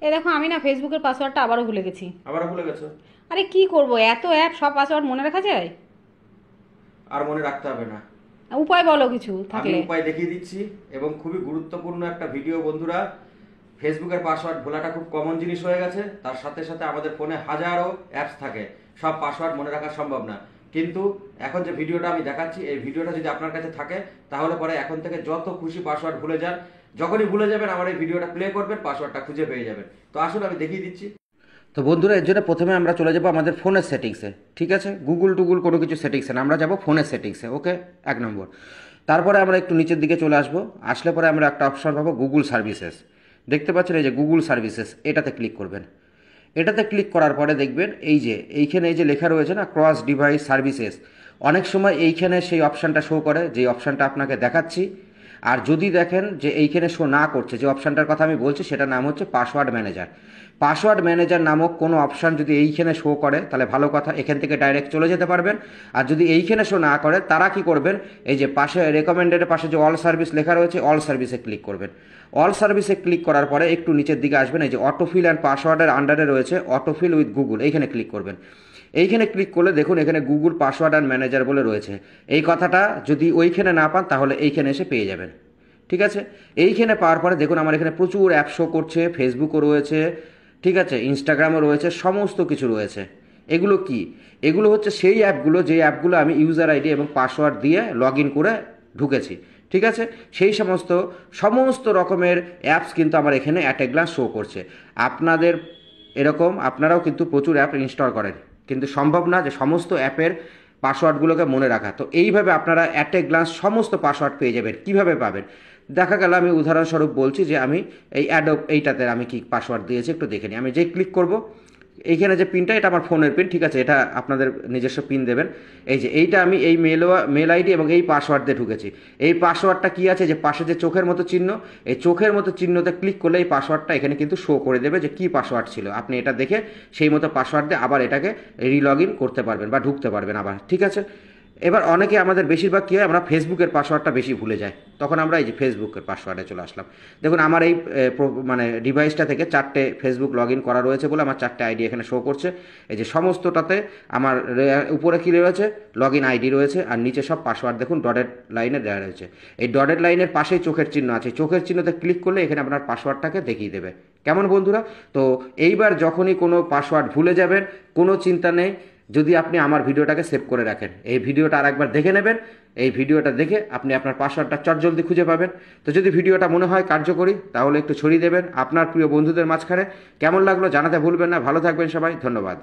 এ দেখো, আমি না ফেসবুকের পাসওয়ার্ডটা আবারও ভুলে গেছি। আবারও ভুলে গেছো? আরে কি করব, এত অ্যাপ, সব পাসওয়ার্ড মনে রাখা যায়? আর মনে রাখতে হবে না। উপায় বলো কিছু আমি থাকলে। উপায় দেখিয়ে দিচ্ছি, এবং খুবই গুরুত্বপূর্ণ একটা ভিডিও বন্ধুরা। ফেসবুকের পাসওয়ার্ড ভোলাটা খুব কমন জিনিস হয়ে গেছে, তার সাথে সাথে আমাদের ফোনে হাজারো অ্যাপস থাকে, সব পাসওয়ার্ড মনে রাখা সম্ভব না। কিন্তু এখন যে ভিডিওটা আমি দেখাচ্ছি, এই ভিডিওটা যদি আপনার কাছে থাকে তাহলে পরে এখন থেকে যত খুশি পাসওয়ার্ড ভুলে যান, যখনই ভুলে যাবেন আমার এই ভিডিওটা প্লে করবেন, পাসওয়ার্ডটা খুঁজে পেয়ে যাবেন। তো আসলে আমি দেখিয়ে দিচ্ছি। তো বন্ধুরা, এর জন্য প্রথমে আমরা চলে যাবো আমাদের ফোনের সেটিংসে। ঠিক আছে, গুগল টুগুল কোনো কিছু সেটিংসে না, আমরা যাবো ফোনের সেটিংসে। ওকে, 1 নম্বর। তারপরে আমরা একটু নিচের দিকে চলে আসবো, আসলে পরে আমরা একটা অপশন পাবো গুগল সার্ভিসেস। দেখতে পাচ্ছেন এই যে গুগল সার্ভিসেস, এটাতে ক্লিক করবেন। এটাতে ক্লিক করার পরে দেখবেন এই যে এইখানে এই যে লেখা রয়েছে না, ক্রস ডিভাইস সার্ভিসেস। অনেক সময় এইখানে সেই অপশানটা শো করে, যে অপশানটা আপনাকে দেখাচ্ছি। আর যদি দেখেন যে এইখানে শো না করছে, যে অপশানটার কথা আমি বলছি সেটার নাম হচ্ছে পাসওয়ার্ড ম্যানেজার। পাসওয়ার্ড ম্যানেজার নামক কোনো অপশান যদি এইখানে শো করে তাহলে ভালো কথা, এখান থেকে ডাইরেক্ট চলে যেতে পারবেন। আর যদি এইখানে শো না করে তারা কি করবেন, এই যে পাশে রেকমেন্ডেডের পাশে যে অল সার্ভিস লেখা রয়েছে, অল সার্ভিসে ক্লিক করবেন। অল সার্ভিসে ক্লিক করার পরে একটু নিচের দিকে আসবেন, এই যে অটোফিল অ্যান্ড পাসওয়ার্ডের আন্ডারে রয়েছে অটোফিল উইথ গুগল, এইখানে ক্লিক করবেন। এইখানে ক্লিক করলে দেখুন এখানে গুগল পাসওয়ার্ড অ্যান্ড ম্যানেজার বলে রয়েছে। এই কথাটা যদি ওইখানে না পান তাহলে এইখানে এসে পেয়ে যাবেন। ঠিক আছে, এইখানে পাওয়ার পরে দেখুন আমার এখানে প্রচুর অ্যাপ শো করছে, ফেসবুকও রয়েছে, ঠিক আছে, ইনস্টাগ্রামও রয়েছে, সমস্ত কিছু রয়েছে। এগুলো কি? এগুলো হচ্ছে সেই অ্যাপগুলো, যে অ্যাপগুলো আমি ইউজার আইডি এবং পাসওয়ার্ড দিয়ে লগ ইন করে ঢুকেছি। ঠিক আছে, সেই সমস্ত সমস্ত রকমের অ্যাপস কিন্তু আমার এখানে অ্যাট এ গ্লান্স শো করছে। আপনাদের এরকম আপনারাও কিন্তু প্রচুর অ্যাপ ইনস্টল করেন, কিন্তু সম্ভব না যে সমস্ত অ্যাপের পাসওয়ার্ডগুলোকে মনে রাখা। তো এইভাবে আপনারা অ্যাট এ গ্লান্স সমস্ত পাসওয়ার্ড পেয়ে যাবেন। কিভাবে পাবেন? দেখা গেল আমি উদাহরণস্বরূপ বলছি যে আমি এই অ্যাডোব এইটাতে আমি কি পাসওয়ার্ড দিয়েছি একটু দেখে নিই। আমি যেই ক্লিক করব, এইখানে যে পিনটা, এটা আমার ফোনের পিন, ঠিক আছে, এটা আপনাদের নিজস্ব পিন দেবেন। এই যে এইটা আমি এই মেল আইডি এবং এই পাসওয়ার্ড দিয়ে ঢুকেছি। এই পাসওয়ার্ডটা কি আছে, যে পাশে যে চোখের মতো চিহ্ন, এই চোখের মতো চিহ্নতে ক্লিক করলে এই পাসওয়ার্ডটা এখানে কিন্তু শো করে দেবে যে কী পাসওয়ার্ড ছিল। আপনি এটা দেখে সেই মতো পাসওয়ার্ড দিয়ে আবার এটাকে রিলগ ইন করতে পারবেন বা ঢুকতে পারবেন আবার। ঠিক আছে, এবার অনেকে আমাদের বেশিরভাগ কী হয়, আমরা ফেসবুকের পাসওয়ার্ডটা বেশি ভুলে যাই, তখন আমরা এই যে ফেসবুকের পাসওয়ার্ডে চলে আসলাম। দেখুন আমার এই মানে ডিভাইসটা থেকে 4টে ফেসবুক লগ ইন করা রয়েছে বলে আমার 4টে আইডি এখানে শো করছে। এই যে সমস্তটাতে আমার উপরে কী রয়েছে, লগ ইন আইডি রয়েছে, আর নিচে সব পাসওয়ার্ড দেখুন ডটেড লাইনে দেওয়া রয়েছে। এই ডটেড লাইনের পাশেই চোখের চিহ্ন আছে, চোখের চিহ্নতে ক্লিক করলে এখানে আপনার পাসওয়ার্ডটাকে দেখিয়ে দেবে। কেমন বন্ধুরা? তো এইবার যখনই কোনো পাসওয়ার্ড ভুলে যাবেন, কোনো চিন্তা নেই, যদি আপনি আমার ভিডিওটাকে সেভ করে রাখেন, এই ভিডিওটা আরেকবার দেখে নেবেন। এই ভিডিওটা দেখে আপনি আপনার পাসওয়ার্ডটা চটজলদি খুঁজে পাবেন। তো যদি ভিডিওটা মনে হয় কার্যকরী তাহলে একটু ছড়িয়ে দেবেন আপনার প্রিয় বন্ধুদের মাঝখানে। কেমন লাগলো জানাতে ভুলবেন না। ভালো থাকবেন সবাই, ধন্যবাদ।